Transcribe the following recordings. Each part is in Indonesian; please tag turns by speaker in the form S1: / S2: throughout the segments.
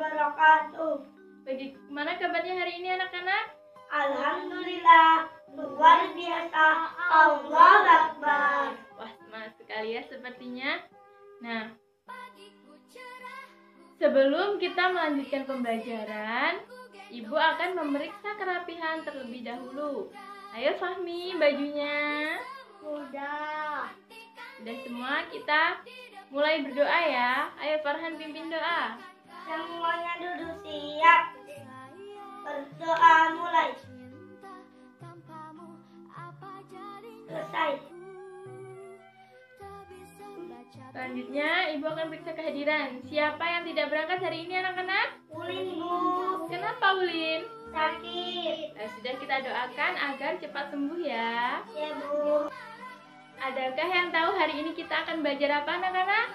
S1: wabarakatuh.
S2: Bagaimana kabarnya hari ini anak-anak?
S1: Alhamdulillah, luar biasa. Allahu Akbar.
S2: Wah, semangat sekali ya sepertinya. Nah, sebelum kita melanjutkan pembelajaran, Ibu akan memeriksa kerapihan terlebih dahulu. Ayo Fahmi, bajunya.
S1: Sudah.
S2: Sudah semua, kita mulai berdoa ya. Ayo Farhan pimpin doa.
S1: Semuanya duduk siap. Berdoa mulai. Selesai.
S2: Selanjutnya, Ibu akan periksa kehadiran. Siapa yang tidak berangkat hari ini anak-anak?
S1: Ulin, Bu.
S2: Kenapa Ulin?
S1: Sakit.
S2: Sudah kita doakan agar cepat sembuh ya.
S1: Ya, Bu.
S2: Adakah yang tahu hari ini kita akan belajar apa anak-anak?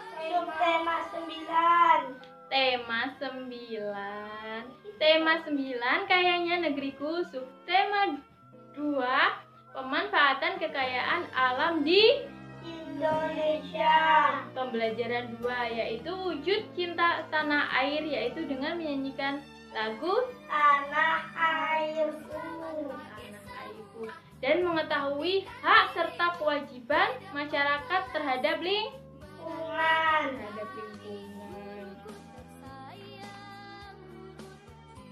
S1: Tema 9.
S2: Tema 9. Tema 9 kayaknya negeriku. Subtema 2 pemanfaatan kekayaan alam di
S1: Indonesia.
S2: Pembelajaran 2 yaitu wujud cinta tanah air, yaitu dengan menyanyikan lagu
S1: Tanah Airku.
S2: Tanah Airku dan mengetahui hak serta kewajiban masyarakat terhadap
S1: lingkungan.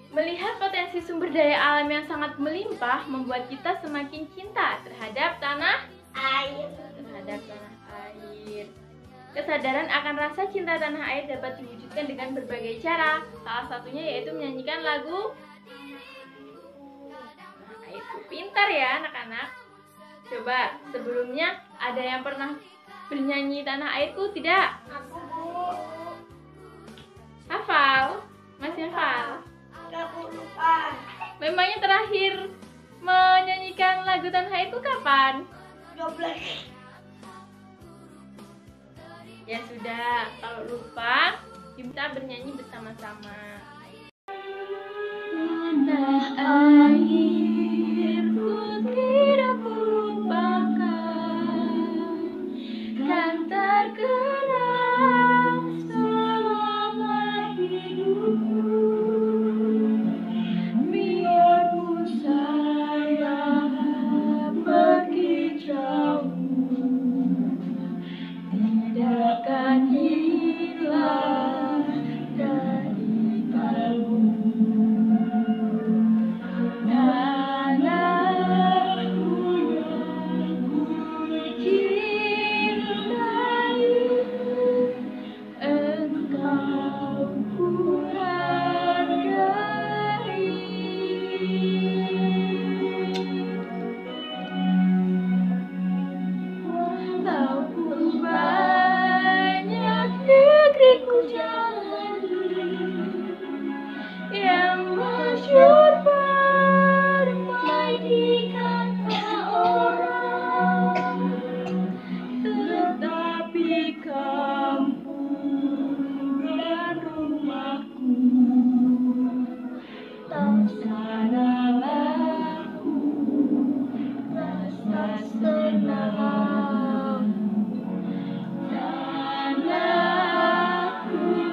S2: Melihat potensi sumber daya alam yang sangat melimpah membuat kita semakin cinta terhadap tanah
S1: Air.
S2: air. Kesadaran akan rasa cinta tanah air dapat diwujudkan dengan berbagai cara. Salah satunya yaitu menyanyikan lagu Tanah Airku. Pintar ya anak-anak. Coba sebelumnya ada yang pernah bernyanyi Tanah Airku tidak?
S1: Aku, Bu.
S2: Hafal? Masih hafal?
S1: Aku lupa.
S2: Memangnya terakhir menyanyikan lagu Tanah Airku kapan?
S1: 12.
S2: Ya sudah, kalau lupa kita bernyanyi bersama-sama. Tanah airku tidak lupakan, kan terkenang selama hidupku. Biarpun saya pergi jauh, tidak akan hilang dari kalbu. Tanahku yang ku cintai, engkau ku hargai. Walaupun banyak negeriku jalani yang masyhur bermain di kata orang, tetapi kampung dan rumahku tak sana aku rasa senang. Tanahku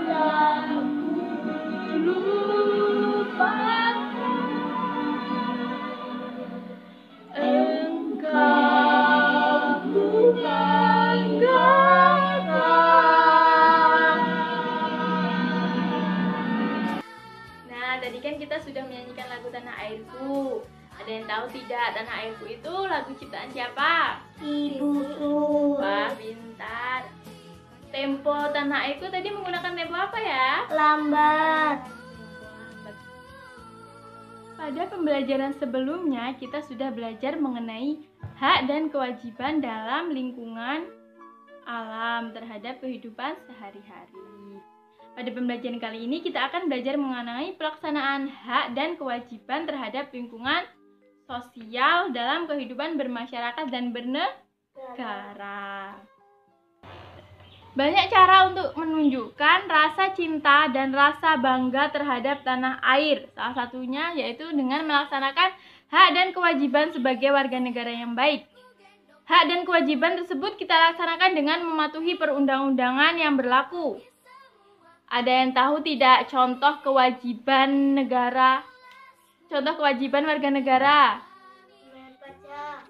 S2: tak ku lupakan, engkau ku banggakan. Nah, tadi kan kita sudah menyanyikan lagu Tanah Airku. Ada yang tahu tidak Tanah Airku itu lagu ciptaan siapa?
S1: Ibuku.
S2: Wah, pintar. Tempo Tanah Airku tadi menggunakan tempo apa ya?
S1: Lambat.
S2: Pada pembelajaran sebelumnya, kita sudah belajar mengenai hak dan kewajiban dalam lingkungan alam terhadap kehidupan sehari-hari. Pada pembelajaran kali ini, kita akan belajar mengenai pelaksanaan hak dan kewajiban terhadap lingkungan sosial dalam kehidupan bermasyarakat dan bernegara. Banyak cara untuk menunjukkan rasa cinta dan rasa bangga terhadap tanah air. Salah satunya yaitu dengan melaksanakan hak dan kewajiban sebagai warga negara yang baik. Hak dan kewajiban tersebut kita laksanakan dengan mematuhi perundang-undangan yang berlaku. Ada yang tahu tidak contoh kewajiban negara? Contoh kewajiban warga negara?
S1: Membayar pajak.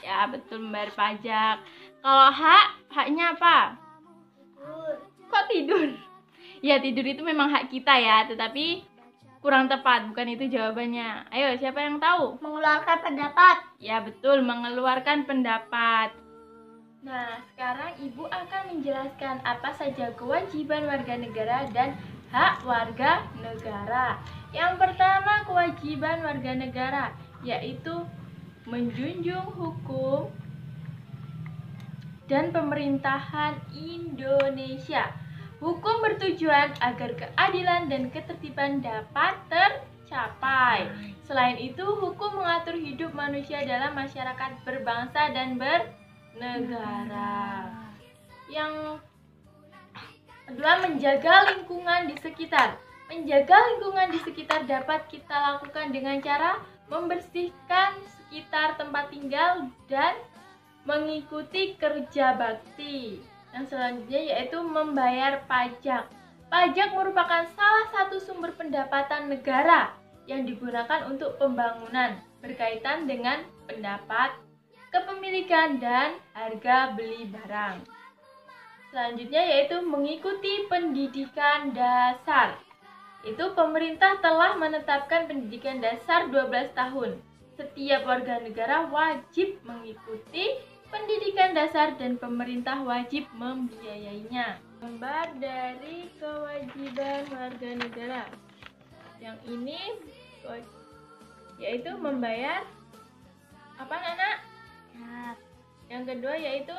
S2: Ya, betul, membayar pajak. Kalau haknya apa?
S1: Tidur.
S2: Kok tidur? Ya, tidur itu memang hak kita ya, tetapi kurang tepat, bukan itu jawabannya. Ayo, siapa yang tahu?
S1: Mengeluarkan pendapat.
S2: Ya, betul, mengeluarkan pendapat. Nah, sekarang Ibu akan menjelaskan apa saja kewajiban warga negara dan hak warga negara. Yang pertama, kewajiban warga negara yaitu menjunjung hukum dan pemerintahan Indonesia. Hukum bertujuan agar keadilan dan ketertiban dapat tercapai. Selain itu, hukum mengatur hidup manusia dalam masyarakat berbangsa dan bernegara. Yang kedua, menjaga lingkungan di sekitar. Menjaga lingkungan di sekitar dapat kita lakukan dengan cara membersihkan sekitar tempat tinggal dan mengikuti kerja bakti. Yang selanjutnya yaitu membayar pajak. Pajak merupakan salah satu sumber pendapatan negara yang digunakan untuk pembangunan berkaitan dengan pendapat, kepemilikan, dan harga beli barang. Selanjutnya yaitu mengikuti pendidikan dasar. Itu pemerintah telah menetapkan pendidikan dasar 12 tahun. Setiap warga negara wajib mengikuti pendidikan dasar dan pemerintah wajib membiayainya. Gambar dari kewajiban warga negara. Yang ini yaitu membayar apa, Nana? Yang kedua yaitu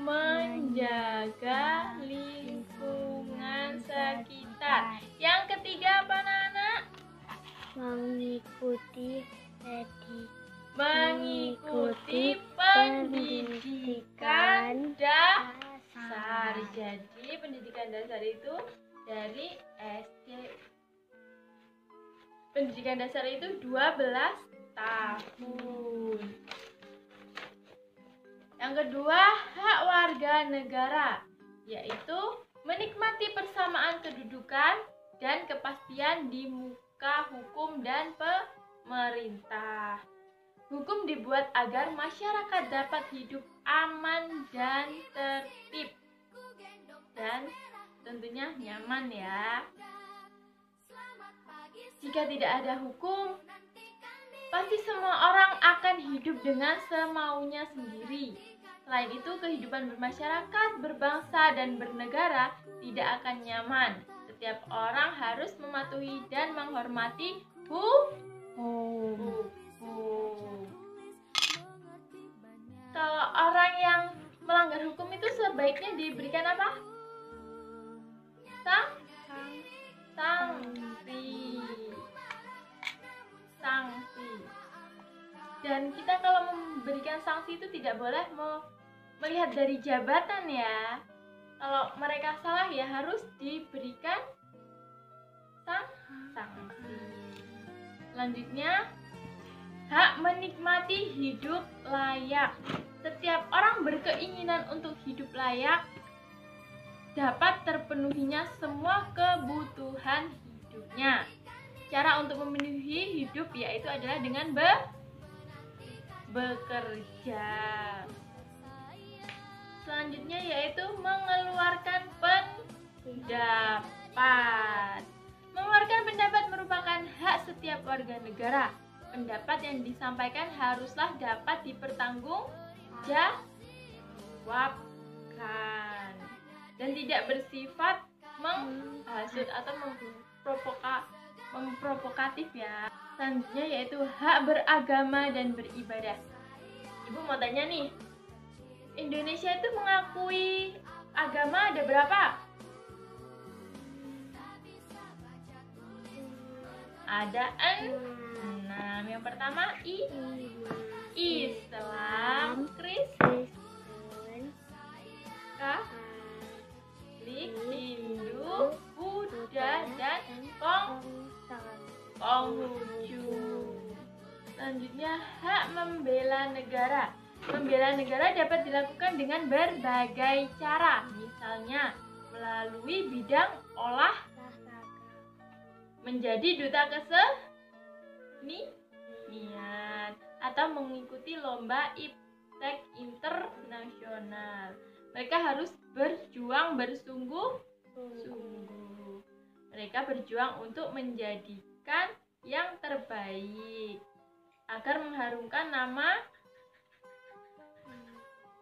S2: menjaga lingkungan sekitar. Yang ketiga apa, Nana?
S1: Mengikuti
S2: pendidikan dasar. Jadi pendidikan dasar itu dari SD. Pendidikan dasar itu 12 tahun. Yang kedua, hak warga negara, yaitu menikmati persamaan kedudukan dan kepastian di muka hukum dan pemerintah. Hukum dibuat agar masyarakat dapat hidup aman dan tertib dan tentunya nyaman ya. Jika tidak ada hukum, pasti semua orang akan hidup dengan semaunya sendiri. Selain itu, kehidupan bermasyarakat, berbangsa, dan bernegara tidak akan nyaman. Setiap orang harus mematuhi dan menghormati hukum. Kalau orang yang melanggar hukum itu sebaiknya diberikan apa? Sanksi. Dan kita kalau memberikan sanksi itu tidak boleh melihat dari jabatan ya. Kalau mereka salah ya harus diberikan sanksi. Selanjutnya, hak menikmati hidup layak. Setiap orang berkeinginan untuk hidup layak, dapat terpenuhinya semua kebutuhan hidupnya. Cara untuk memenuhi hidup yaitu adalah dengan bekerja. Selanjutnya yaitu mengeluarkan pendapat. Mengeluarkan pendapat merupakan hak setiap warga negara. Pendapat yang disampaikan haruslah dapat dipertanggungjawabkan dan tidak bersifat menghasut atau memprovokatif ya. Selanjutnya yaitu hak beragama dan beribadah. Ibu mau tanya nih, Indonesia itu mengakui agama ada berapa? Ada 6. Yang pertama Islam, Kristen, Katolik, Hindu, Buddha, dan Konghucu. Selanjutnya hak membela negara. Membela negara dapat dilakukan dengan berbagai cara. Misalnya melalui bidang
S1: olahraga,
S2: menjadi duta kesenian, atau mengikuti lomba iptek internasional. Mereka harus berjuang bersungguh-sungguh. Mereka berjuang untuk menjadikan yang terbaik agar mengharumkan nama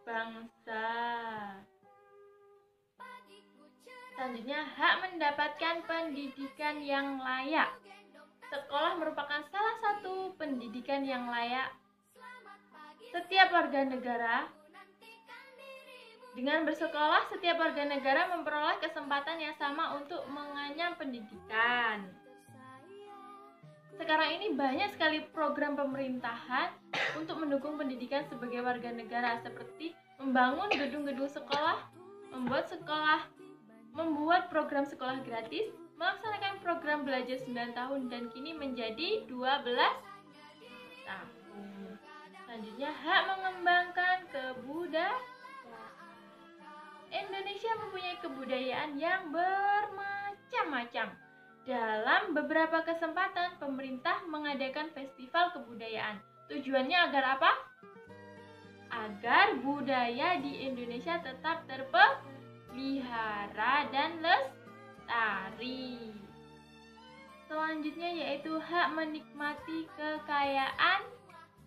S2: bangsa. Selanjutnya, hak mendapatkan pendidikan yang layak. Sekolah merupakan salah satu pendidikan yang layak. Setiap warga negara dengan bersekolah, setiap warga negara memperoleh kesempatan yang sama untuk mengenyam pendidikan. Sekarang ini banyak sekali program pemerintahan untuk mendukung pendidikan sebagai warga negara, seperti membangun gedung-gedung sekolah, membuat program sekolah gratis, melaksanakan program belajar 9 tahun dan kini menjadi 12 tahun. Selanjutnya, hak mengembangkan kebudayaan. Indonesia mempunyai kebudayaan yang bermacam-macam. Dalam beberapa kesempatan, pemerintah mengadakan festival kebudayaan. Tujuannya agar apa? Agar budaya di Indonesia tetap terpelihara dan lestari. Selanjutnya yaitu hak menikmati kekayaan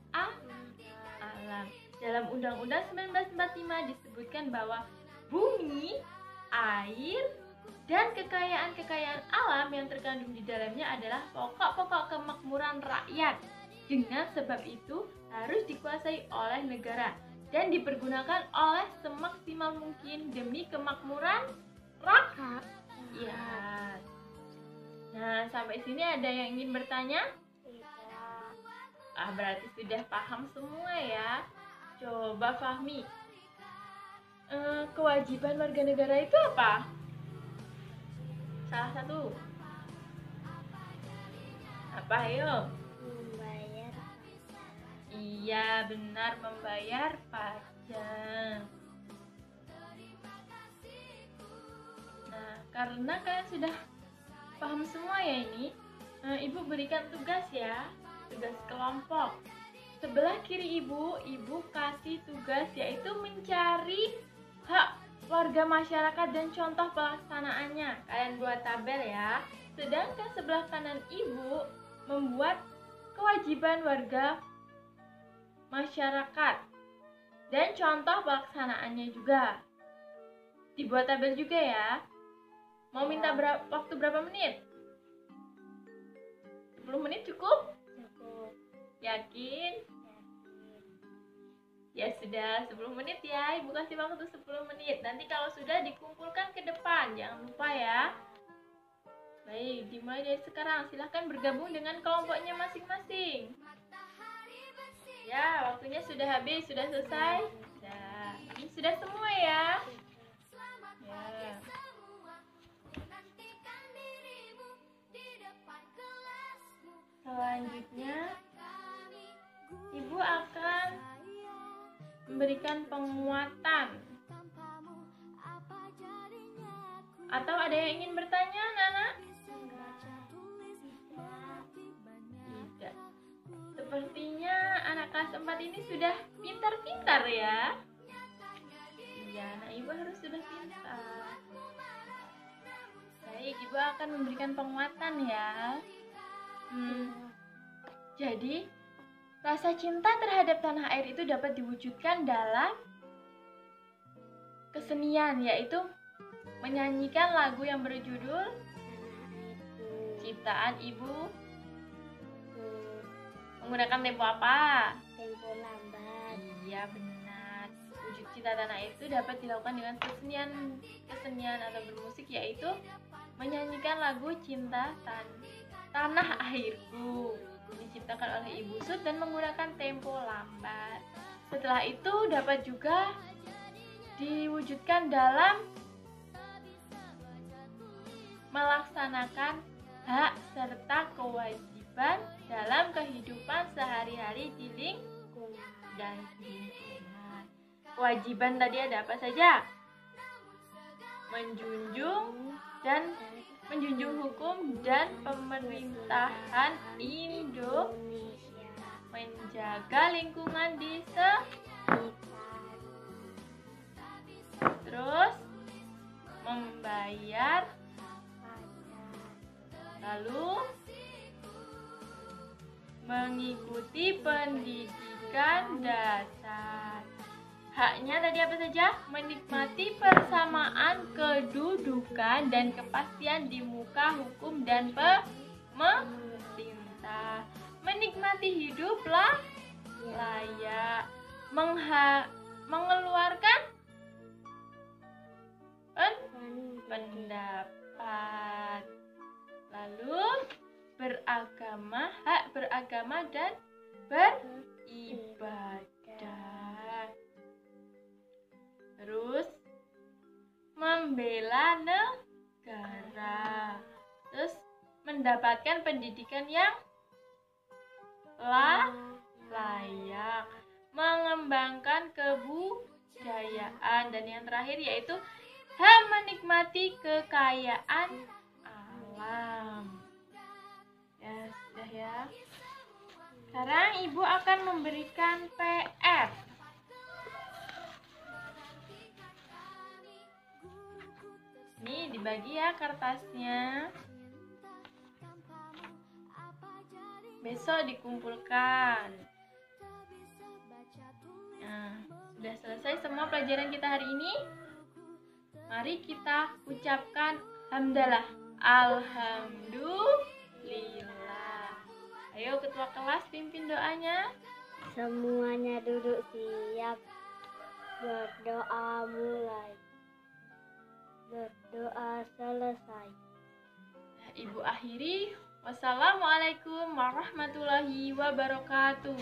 S2: alam. Dalam Undang-Undang 1945 disebutkan bahwa bumi, air, dan kekayaan-kekayaan alam yang terkandung di dalamnya adalah pokok-pokok kemakmuran rakyat. Dengan sebab itu harus dikuasai oleh negara dan dipergunakan oleh semaksimal mungkin demi kemakmuran rakyat. Ya. Nah, sampai sini ada yang ingin bertanya? Berarti sudah paham semua ya. Coba Fahmi. Kewajiban warga negara itu apa? Salah satu. Apa ayo?
S1: membayar pajak.
S2: Iya, benar, membayar pajak. Nah, karena kalian sudah paham semua ya ini, Ibu berikan tugas ya, tugas kelompok. Sebelah kiri Ibu kasih tugas yaitu mencari hak warga masyarakat dan contoh pelaksanaannya. Kalian buat tabel ya. Sedangkan sebelah kanan Ibu membuat kewajiban warga masyarakat dan contoh pelaksanaannya juga. Dibuat tabel juga ya. Mau minta waktu berapa menit? 10 menit cukup?
S1: Cukup.
S2: Yakin? Ya sudah, 10 menit ya. Ibu kasih waktu 10 menit. Nanti kalau sudah dikumpulkan ke depan. Jangan lupa ya. Baik, dimulai dari sekarang. Silahkan bergabung dengan kelompoknya masing-masing. Ya, waktunya sudah habis. Sudah selesai? Sudah. Ini sudah semua ya. Ya. Selanjutnya, Ibu akan memberikan penguatan. Atau ada yang ingin bertanya, Nana? Tidak. Sepertinya anak kelas 4 ini sudah pintar-pintar ya. Iya, anak Ibu harus sudah pintar. Baik, Ibu akan memberikan penguatan ya. Jadi, rasa cinta terhadap tanah air itu dapat diwujudkan dalam kesenian, yaitu menyanyikan lagu yang berjudul Ciptaan Ibu. Menggunakan tempo apa?
S1: Tempo lambat.
S2: Iya, benar. Wujud cinta tanah air itu dapat dilakukan dengan kesenian atau bermusik, yaitu menyanyikan lagu Cinta Tanah Airku, diciptakan oleh Ibu Sud dan menggunakan tempo lambat. Setelah itu dapat juga diwujudkan dalam melaksanakan hak serta kewajiban dalam kehidupan sehari-hari di lingkungan. Kewajiban tadi ada apa saja? menjunjung hukum dan pemerintahan Indonesia, menjaga lingkungan di terus membayar, lalu mengikuti pendidikan dasar. Haknya tadi apa saja? Menikmati persamaan kedudukan dan kepastian di muka hukum dan pemerintah. Menikmati hidup layak. Mengeluarkan pendapat. Lalu hak beragama dan beribadah. Terus membela negara. Terus mendapatkan pendidikan yang layak. Mengembangkan kebudayaan. Dan yang terakhir yaitu menikmati kekayaan alam. Ya, sudah ya. Sekarang Ibu akan memberikan PR. Nih, dibagi ya kertasnya. Besok dikumpulkan. Nah, sudah selesai semua pelajaran kita hari ini. Mari kita ucapkan hamdalah. Alhamdulillah. Ayo ketua kelas pimpin doanya.
S1: Semuanya duduk siap. Berdoa mulai. Berdoa selesai.
S2: Ibu akhiri. Wassalamualaikum warahmatullahi wabarakatuh.